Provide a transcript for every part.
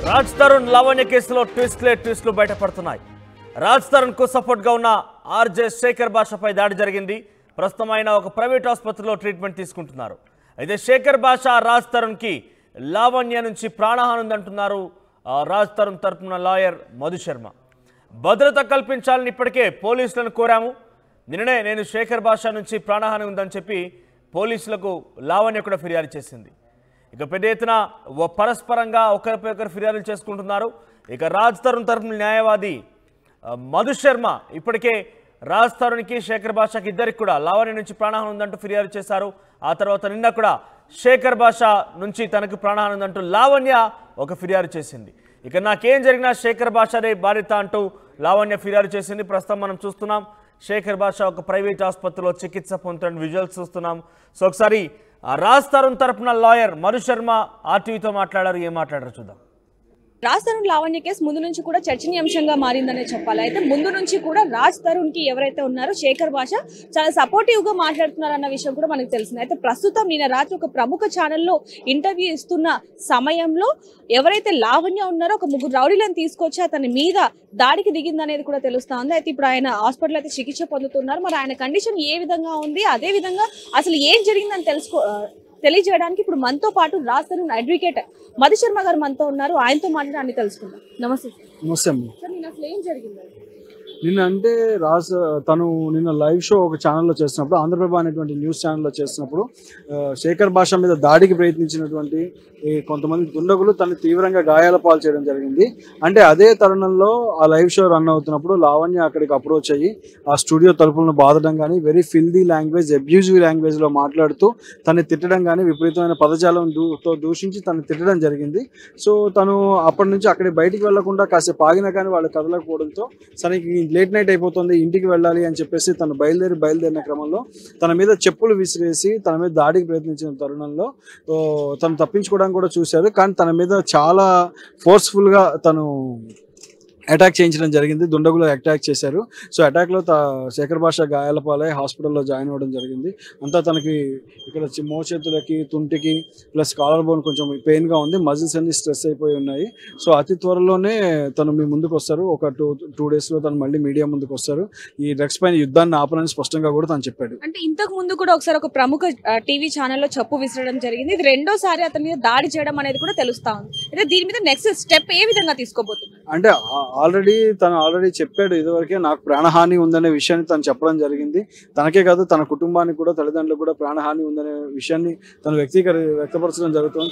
రాజ్ తరుణ్ లావణ్య కేసులో ట్విస్ట్లు బయటపడుతున్నాయి. రాజ్ తరుణ్ కు సపోర్ట్ గా ఉన్న ఆర్జే శేఖర్ భాషపై దాడి జరిగింది. ప్రస్తుతం ఆయన ఒక ప్రైవేట్ ఆసుపత్రిలో ట్రీట్మెంట్ తీసుకుంటున్నారు. అయితే శేఖర్ భాష రాజ్ తరుణ్ కి లావణ్య నుంచి ప్రాణహాని ఉందంటున్నారు రాజ్ తరుణ్ తరపున లాయర్ మధు శర్మ. భద్రత కల్పించాలని ఇప్పటికే పోలీసులను కోరాము. నిన్ననే నేను శేఖర్ భాష నుంచి ప్రాణహాని ఉందని చెప్పి పోలీసులకు లావణ్య కూడా ఫిర్యాదు చేసింది. ఇక పెద్ద ఎత్తున పరస్పరంగా ఒకరిపై ఒకరు ఫిర్యాదులు చేసుకుంటున్నారు. ఇక రాజ్ తరుణ్ తరపున న్యాయవాది మధు శర్మ ఇప్పటికే రాజ్ తరుణ్కి శేఖర్ భాషకి ఇద్దరికి కూడా లావణ్య నుంచి ప్రాణహాని ఉందంటూ ఫిర్యాదు చేశారు. ఆ తర్వాత నిన్న కూడా శేఖర్ భాష నుంచి తనకు ప్రాణహాని ఉందంటూ లావణ్య ఒక ఫిర్యాదు చేసింది. ఇక నాకేం జరిగినా శేఖర్ భాషదే బాధ్యత అంటూ లావణ్య ఫిర్యాదు చేసింది. ప్రస్తుతం మనం చూస్తున్నాం శేఖర్ భాష ఒక ప్రైవేట్ ఆసుపత్రిలో చికిత్స పొందుతున్న విజువల్స్ చూస్తున్నాం. సో ఒకసారి రాజ్ తరుణ్ తరపున లాయర్ మధు శర్మ ఆర్టీవీతో మాట్లాడారు. ఏం మాట్లాడారు చూద్దాం. రాజ్ తరుణ్ లావణ్య కేసు ముందు నుంచి కూడా చర్చనీయాంశంగా మారిందనే చెప్పాలి. అయితే ముందు నుంచి కూడా రాజ్ తరుణ్ కి ఎవరైతే ఉన్నారో శేఖర్ భాష చాలా సపోర్టివ్ గా మాట్లాడుతున్నారన్న విషయం కూడా మనకు తెలిసింది. అయితే ప్రస్తుతం నిన్న రాత్రి ఒక ప్రముఖ ఛానల్లో ఇంటర్వ్యూ ఇస్తున్న సమయంలో ఎవరైతే లావణ్య ఉన్నారో ఒక ముగ్గురు రౌడీలను తీసుకొచ్చి అతని మీద దాడికి దిగిందనేది కూడా తెలుస్తా ఉంది. అయితే ఇప్పుడు ఆయన హాస్పిటల్ అయితే చికిత్స పొందుతున్నారు. మరి ఆయన కండిషన్ ఏ విధంగా ఉంది, అదే విధంగా అసలు ఏం జరిగిందని తెలియజేయడానికి ఇప్పుడు మనతో పాటు రాజ్ తరుణ్ అడ్వకేట్ మధు శర్మ గారు మనతో ఉన్నారు. ఆయనతో మాట్లాడి అన్ని తెలుసుకుందాం. నమస్తే. నమస్తే అమ్మ. సార్, నిన్న అసలు ఏం జరిగింది? నిన్న అంటే తను నిన్న లైవ్ షో ఒక ఛానల్లో చేస్తున్నప్పుడు, ఆంధ్రప్రభ అనేటువంటి న్యూస్ ఛానల్లో చేస్తున్నప్పుడు శేఖర్ భాష మీద దాడికి ప్రయత్నించినటువంటి కొంతమంది దుండగులు తను తీవ్రంగా గాయాల పాలు చేయడం జరిగింది. అంటే అదే తరుణంలో ఆ లైవ్ షో రన్ అవుతున్నప్పుడు లావణ్య అక్కడికి అప్రోచ్ అయ్యి ఆ స్టూడియో తలుపులను బాధడం కానీ, వెరీ ఫిల్దీ లాంగ్వేజ్, అబ్యూజివ్ లాంగ్వేజ్లో మాట్లాడుతూ తను తిట్టడం కానీ, విపరీతమైన పదజాలంతో దూషించి తను తిట్టడం జరిగింది. సో తను అప్పటి నుంచి అక్కడికి బయటికి వెళ్లకుండా కాసేపు ఆగినా కానీ వాళ్ళు కదలకపోవడంతో తనకి లేట్ నైట్ అయిపోతుంది, ఇంటికి వెళ్ళాలి అని చెప్పేసి తను బయలుదేరిన క్రమంలో తన మీద చెప్పులు విసిరేసి తన మీద దాడికి ప్రయత్నించిన తరుణంలో తను తప్పించుకోవడానికి కూడా చూశారు. కానీ తన మీద చాలా ఫోర్స్ఫుల్గా తను అటాక్ చేయించడం జరిగింది. దుండగులు అటాక్ చేశారు. సో అటాక్లో శేఖర్ భాష గాయాల పాలై హాస్పిటల్లో జాయిన్ అవ్వడం జరిగింది. అంతా తనకి ఇక్కడ మోచేతులకి, తుంటికి ప్లస్ కాలర్ బోన్ కొంచెం పెయిన్గా ఉంది. మజిల్స్ అన్ని స్ట్రెస్ అయిపోయి ఉన్నాయి. సో అతి త్వరలోనే తను మీ ముందుకు వస్తారు. ఒక టూ డేస్లో తను మళ్ళీ మీడియా ముందుకు వస్తారు. ఈ డ్రగ్స్ పైన యుద్ధాన్ని ఆపనని స్పష్టంగా కూడా తను చెప్పాడు. అంటే ఇంతకు ముందు కూడా ఒకసారి ఒక ప్రముఖ టీవీ ఛానల్లో చెప్పు విసరడం జరిగింది. ఇది రెండోసారి అతని మీద దాడి చేయడం అనేది కూడా తెలుస్తా ఉంది. అయితే దీని మీద నెక్స్ట్ స్టెప్ ఏ విధంగా తీసుకోబోతున్నారు? అంటే తను ఆల్రెడీ చెప్పాడు, ఇదివరకే నాకు ప్రాణహాని ఉందనే విషయాన్ని తను చెప్పడం జరిగింది. తనకే కాదు తన కుటుంబానికి కూడా, తల్లిదండ్రులకు కూడా ప్రాణహాని ఉందనే విషయాన్ని తను వ్యక్తపరచడం జరుగుతుంది.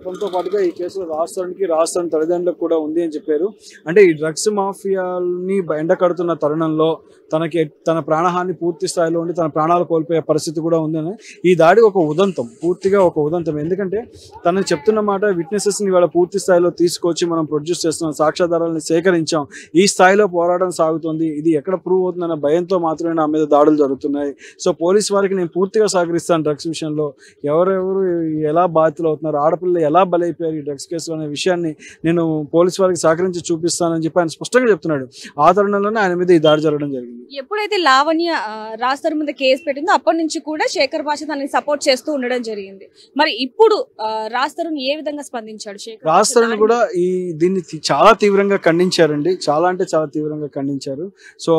తనతో పాటుగా ఈ కేసులో రాజ్ తరుణ్ తల్లిదండ్రులకు కూడా ఉంది అని చెప్పారు. అంటే ఈ డ్రగ్స్ మాఫియాని ఎండకడుతున్న తరుణంలో తన ప్రాణహాని పూర్తి స్థాయిలో ఉండి తన ప్రాణాలు కోల్పోయే పరిస్థితి కూడా ఉందని ఈ దాడి ఒక ఉదంతం, పూర్తిగా ఒక ఉదంతం. ఎందుకంటే తను చెప్తున్న మాట విట్నెసెస్ని ఇవాళ పూర్తి స్థాయిలో తీసుకొచ్చి మనం ప్రొడ్యూస్ చేస్తున్నాం, సాక్ష్యాధారాలను సేకరించాం, ఈ స్థాయిలో పోరాటం సాగుతుంది. ఇది ఎక్కడ ప్రూవ్ అవుతుందన్న భయంతో మాత్రమే నా మీద దాడులు జరుగుతున్నాయి. సో పోలీస్ వారికి నేను పూర్తిగా సహకరిస్తాను. డ్రగ్స్ విషయంలో ఎవరెవరు ఎలా బాధితులు అవుతున్నారు, ఆడపిల్లలు ఎలా బలైపోయారు ఈ డ్రగ్స్ కేసులో అనే విషయాన్ని నేను పోలీస్ వారికి సహకరించి చూపిస్తానని చెప్పి ఆయన స్పష్టంగా చెప్తున్నాడు. ఆ తరుణంలోనే ఆయన మీద ఈ దాడి జరగడం జరిగింది. ఎప్పుడైతే లావణ్య రాజ్ తరుణ్ మీద కేసు పెట్టిందో అప్పటి నుంచి కూడా శేఖర్ భాష తనని సపోర్ట్ చేస్తూ ఉండడం జరిగింది. మరి ఇప్పుడు రాజ్ తరుణ్ ఏ విధంగా స్పందించాడు? రాజ్ తరుణ్ కూడా దీన్ని చాలా తీవ్రంగా ఖండించారండి. చాలా అంటే చాలా తీవ్రంగా ఖండించారు. సో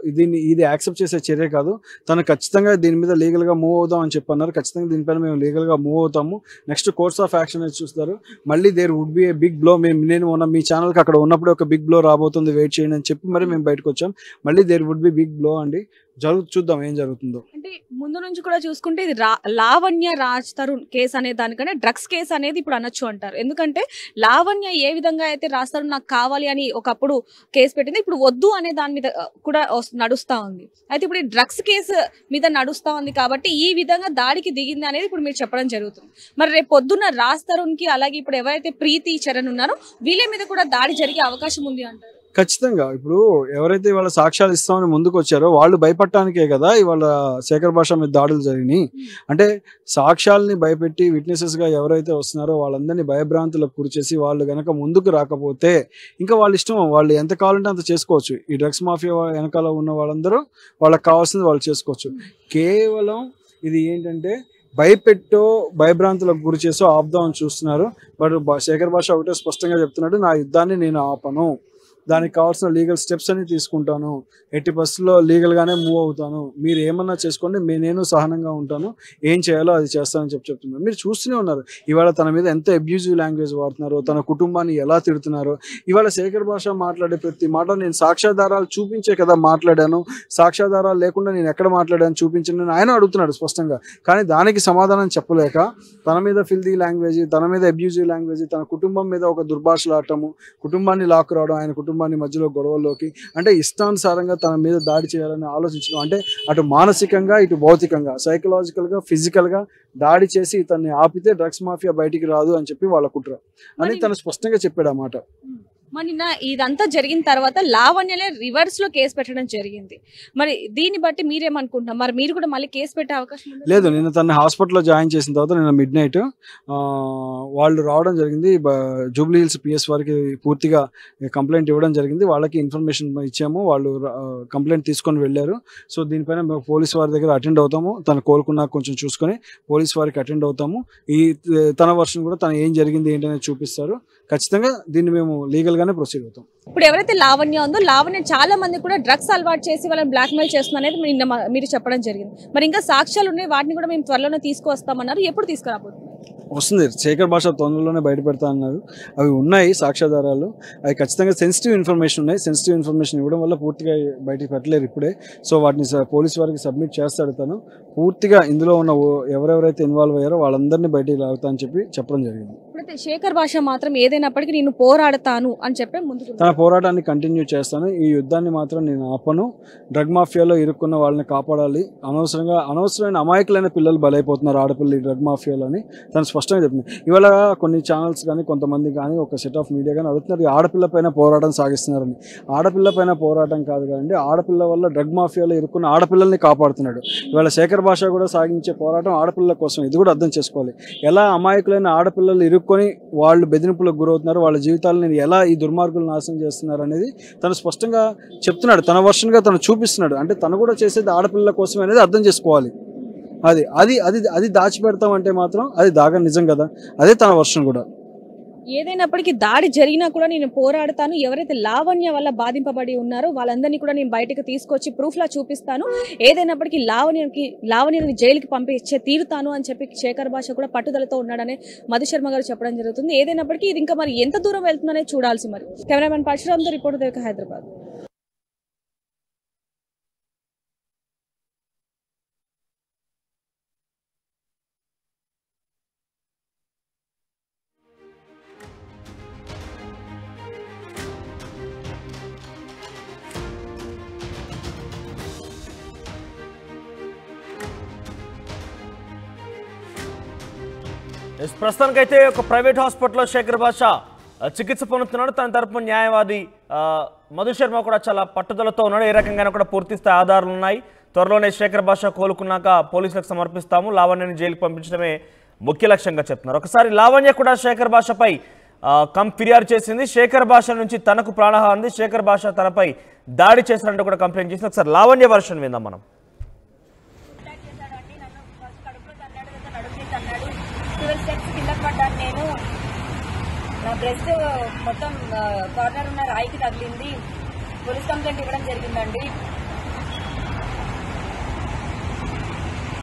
ఇది యాక్సెప్ట్ చేసే చర్య కాదు. తను ఖచ్చితంగా దీని మీద లీగల్గా మూవ్ అవుదాం అని చెప్పి అన్నారు. ఖచ్చితంగా దీనిపైన మేము లీగల్గా మూవ్ అవుతాము. నెక్స్ట్ కోర్స్ ఆఫ్ యాక్షన్ అయితే చూస్తారు. మళ్ళీ there would be a big blow. నేను మీ ఛానల్కి అక్కడ ఉన్నప్పుడు ఒక బిగ్ బ్లో రాబోతుంది, వెయిట్ చేయండి అని చెప్పి మరి మేము బయటకు వచ్చాం. మళ్ళీ there would be big blow అండి. చూద్దాం ఏం జరుగుతుందో. అంటే ముందు నుంచి కూడా చూసుకుంటే ఇది లావణ్య రాజ్ తరుణ్ కేసు అనే దానికంటే డ్రగ్స్ కేసు అనేది ఇప్పుడు అనొచ్చు అంటారు. ఎందుకంటే లావణ్య ఏ విధంగా అయితే రాజ్ తరుణ్ నాకు కావాలి అని ఒకప్పుడు కేసు పెట్టింది, ఇప్పుడు వద్దు అనే దాని మీద కూడా నడుస్తా ఉంది. అయితే ఇప్పుడు డ్రగ్స్ కేసు మీద నడుస్తా ఉంది కాబట్టి ఈ విధంగా దాడికి దిగింది అనేది ఇప్పుడు మీరు చెప్పడం జరుగుతుంది. మరి రేపు పొద్దున్న రాజ్ తరుణ్ కి, అలాగే ఇప్పుడు ఎవరైతే ప్రీతి చరణ్ ఉన్నారో వీళ్ళ మీద కూడా దాడి జరిగే అవకాశం ఉంది అంటారు. ఖచ్చితంగా ఇప్పుడు ఎవరైతే ఇవాళ సాక్ష్యాలు ఇస్తామని ముందుకు వచ్చారో వాళ్ళు భయపడటానికే కదా ఇవాళ శేఖర్ భాష మీద దాడులు జరిగినాయి. అంటే సాక్ష్యాలని భయపెట్టి విట్నెసెస్గా ఎవరైతే వస్తున్నారో వాళ్ళందరినీ భయభ్రాంతులకు గురిచేసి వాళ్ళు కనుక ముందుకు రాకపోతే ఇంకా వాళ్ళ ఇష్టం, వాళ్ళు ఎంత కావాలంటే అంత చేసుకోవచ్చు. ఈ డ్రగ్స్ మాఫియా వెనకాల ఉన్న వాళ్ళందరూ వాళ్ళకి కావాల్సింది వాళ్ళు చేసుకోవచ్చు. కేవలం ఇది ఏంటంటే భయపెట్టో భయభ్రాంతులకు గురి చేసో ఆపుదామని చూస్తున్నారు. బట్ శేఖర్ భాష ఒకటే స్పష్టంగా చెప్తున్నాడు, నా యుద్ధాన్ని నేను ఆపను, దానికి కావాల్సిన లీగల్ స్టెప్స్ అని తీసుకుంటాను, ఎట్టి పరిస్థితుల్లో లీగల్గానే మూవ్ అవుతాను, మీరు ఏమన్నా చేసుకోండి, నేను సహనంగా ఉంటాను, ఏం చేయాలో అది చేస్తానని చెప్తున్నారు. మీరు చూస్తూనే ఉన్నారు ఇవాళ తన మీద ఎంత అబ్యూజివ్ లాంగ్వేజ్ వాడుతున్నారో, తన కుటుంబాన్ని ఎలా తిడుతున్నారో. ఇవాళ శేఖర్ భాష మాట్లాడే ప్రతి మాట నేను సాక్ష్యాధారాలు చూపించే కదా మాట్లాడాను, సాక్ష్యాధారాలు లేకుండా నేను ఎక్కడ మాట్లాడాను చూపించండి అని ఆయన అడుగుతున్నాడు స్పష్టంగా. కానీ దానికి సమాధానం చెప్పలేక తన మీద ఫిల్దీ లాంగ్వేజ్, తన మీద అబ్యూజివ్ లాంగ్వేజ్, తన కుటుంబం మీద ఒక దుర్భాషలాడటము, కుటుంబాన్ని లాక్కు రావడం, ఆయన కుటుంబాన్ని మధ్యలో గొడవల్లోకి, అంటే ఇష్టానుసారంగా తన మీద దాడి చేయాలని ఆలోచించడం, అంటే అటు మానసికంగా ఇటు భౌతికంగా సైకలాజికల్గా ఫిజికల్గా దాడి చేసి ఇతన్ని ఆపితే డ్రగ్స్ మాఫియా బయటికి రాదు అని చెప్పి వాళ్ళ కుట్ర అని తను స్పష్టంగా చెప్పాడు అన్నమాట. మరి నిన్న ఇదంతా జరిగిన తర్వాత లావణ్యలే రివర్స్ లో కేసు పెట్టడం జరిగింది. మరి దీన్ని బట్టి మీరేమనుకుంటున్నారు? మరి మీరు కూడా మళ్ళీ కేసు పెట్టే అవకాశం లేదు. నిన్న తన హాస్పిటల్లో జాయిన్ చేసిన తర్వాత నిన్న మిడ్ నైట్ వాళ్ళు రావడం జరిగింది. జూబ్లీ హిల్స్ పిఎస్ వారికి పూర్తిగా కంప్లైంట్ ఇవ్వడం జరిగింది. వాళ్ళకి ఇన్ఫర్మేషన్ ఇచ్చాము, వాళ్ళు కంప్లైంట్ తీసుకొని వెళ్ళారు. సో దీనిపైన మేము పోలీస్ వారి దగ్గర అటెండ్ అవుతాము, తను కోలుకున్నాక కొంచెం చూసుకొని పోలీస్ వారికి అటెండ్ అవుతాము. తన వర్షన్ కూడా తను ఏం జరిగింది ఏంటనేది చూపిస్తారు. ఖచ్చితంగా దీన్ని మేము లీగల్ గానే ప్రొసీడ్ అవుతాం. ఇప్పుడు ఎవరైతే లావణ్య ఉందో, లావణ్య చాలా మంది కూడా డ్రగ్స్ అలవాటు చేసి వాళ్ళని బ్లాక్మెయిల్ చేస్తున్నారు అనేది నిన్న మీరు చెప్పడం జరిగింది. మరి ఇంకా సాక్ష్యాలు ఉన్నాయి, వాటిని కూడా మేము త్వరలోనే తీసుకొస్తామన్నారు. ఎప్పుడు తీసుకురాబోతున్నారు? వస్తుంది, శేఖర్ భాష తొందరలోనే బయట పెడతా అన్నారు. అవి ఉన్నాయి సాక్ష్యాధారాలు, అవి ఖచ్చితంగా సెన్సిటివ్ ఇన్ఫర్మేషన్ ఉన్నాయి. సెన్సిటివ్ ఇన్ఫర్మేషన్ ఇవ్వడం వల్ల పూర్తిగా బయటికి పెట్టలేరు ఇప్పుడే. సో వాటిని పోలీస్ వారికి సబ్మిట్ చేస్తాడు తను. పూర్తిగా ఇందులో ఉన్న ఎవరెవరైతే ఇన్వాల్వ్ అయ్యారో వాళ్ళందరినీ బయటికి లాగుతా అని చెప్పడం జరిగింది. ఇప్పుడైతే శేఖర్ భాష మాత్రం ఏదైనప్పటికీ నేను పోరాడతాను అని చెప్పి ముందుకు తన పోరాటాన్ని కంటిన్యూ చేస్తాను, ఈ యుద్ధాన్ని మాత్రం నేను ఆపను, డ్రగ్ మాఫియాలో ఇరుక్కున్న వాళ్ళని కాపాడాలి, అనవసరమైన అమాయకులైన పిల్లలు బలైపోతున్నారు ఆడపిల్లలు ఈ డ్రగ్ మాఫియాలో అని తను స్పష్టంగా చెప్తుంది. ఇవాళ కొన్ని ఛానల్స్ కానీ కొంతమంది కానీ ఒక సెట్ ఆఫ్ మీడియా కానీ అడుగుతున్నారు ఆడపిల్ల పైన పోరాటం సాగిస్తున్నారని. ఆడపిల్ల పైన పోరాటం కాదు కదండి, ఆడపిల్ల వల్ల డ్రగ్ మాఫియాలో ఇరుక్కున్న ఆడపిల్లల్ని కాపాడుతున్నాడు. ఇవాళ శేఖర్ భాష కూడా సాగించే పోరాటం ఆడపిల్లల కోసం, ఇది కూడా అర్థం చేసుకోవాలి. ఎలా అమాయకులైన ఆడపిల్లలు ఇరుక్కొని వాళ్ళు బెదిరింపులకు గురవుతున్నారు, వాళ్ళ జీవితాలను ఎలా ఈ దుర్మార్గులు నాశనం చేస్తున్నారు అనేది తను స్పష్టంగా చెప్తున్నాడు. తన వర్షన్గా తను చూపిస్తున్నాడు. అంటే తను కూడా చేసేది ఆడపిల్లల కోసం అనేది అర్థం చేసుకోవాలి. అది అది అది అది దాచిపెడతామంటే మాత్రం అది దాగని నిజం కదా, అదే తన వర్షన్ కూడా. ఏదైనప్పటికీ దాడి జరిగినా కూడా నేను పోరాడతాను, ఎవరైతే లావణ్య వల్ల బాధింపబడి ఉన్నారో వాళ్ళందరినీ కూడా నేను బయటకు తీసుకొచ్చి ప్రూఫ్ లా చూపిస్తాను, ఏదైనప్పటికీ లావణ్యని జైలుకి పంపించే తీరుతాను అని చెప్పి శేఖర్ భాష కూడా పట్టుదలతో ఉన్నాడని మధుశర్మ గారు చెప్పడం జరుగుతుంది. ఏదైనప్పటికీ ఇది ఇంకా మరి ఎంత దూరం వెళ్తుందనే చూడాల్సి. మరి కెమెరామెన్ పరశురామ్తో రిపోర్టర్ దేవిక, హైదరాబాద్. ప్రస్తుతానికైతే ఒక ప్రైవేట్ హాస్పిటల్లో శేఖర్ భాష చికిత్స పొందుతున్నాడు. తన తరపున న్యాయవాది మధుశర్మ కూడా చాలా పట్టుదలతో ఉన్నాడు. ఏ రకంగా కూడా పూర్తి స్థాయి ఆధారాలు ఉన్నాయి. త్వరలోనే శేఖర్ భాష కోలుకున్నాక పోలీసులకు సమర్పిస్తాము, లావణ్యని జైలుకు పంపించడమే ముఖ్య లక్ష్యంగా చెప్తున్నారు. ఒకసారి లావణ్య కూడా శేఖర్ భాషపై ఫిర్యాదు చేసింది. శేఖర్ భాష నుంచి తనకు ప్రాణహాని ఉంది, శేఖర్ భాష తనపై దాడి చేసినట్టు కూడా కంప్లైంట్ చేసింది. ఒకసారి లావణ్య వర్షన్ విందాం మనం. నేను నా బ్రెస్ట్ మొత్తం కార్నర్ ఉన్న రాయికి తగిలింది, పోలీస్ కంప్లైంట్ ఇవ్వడం జరిగిందండి.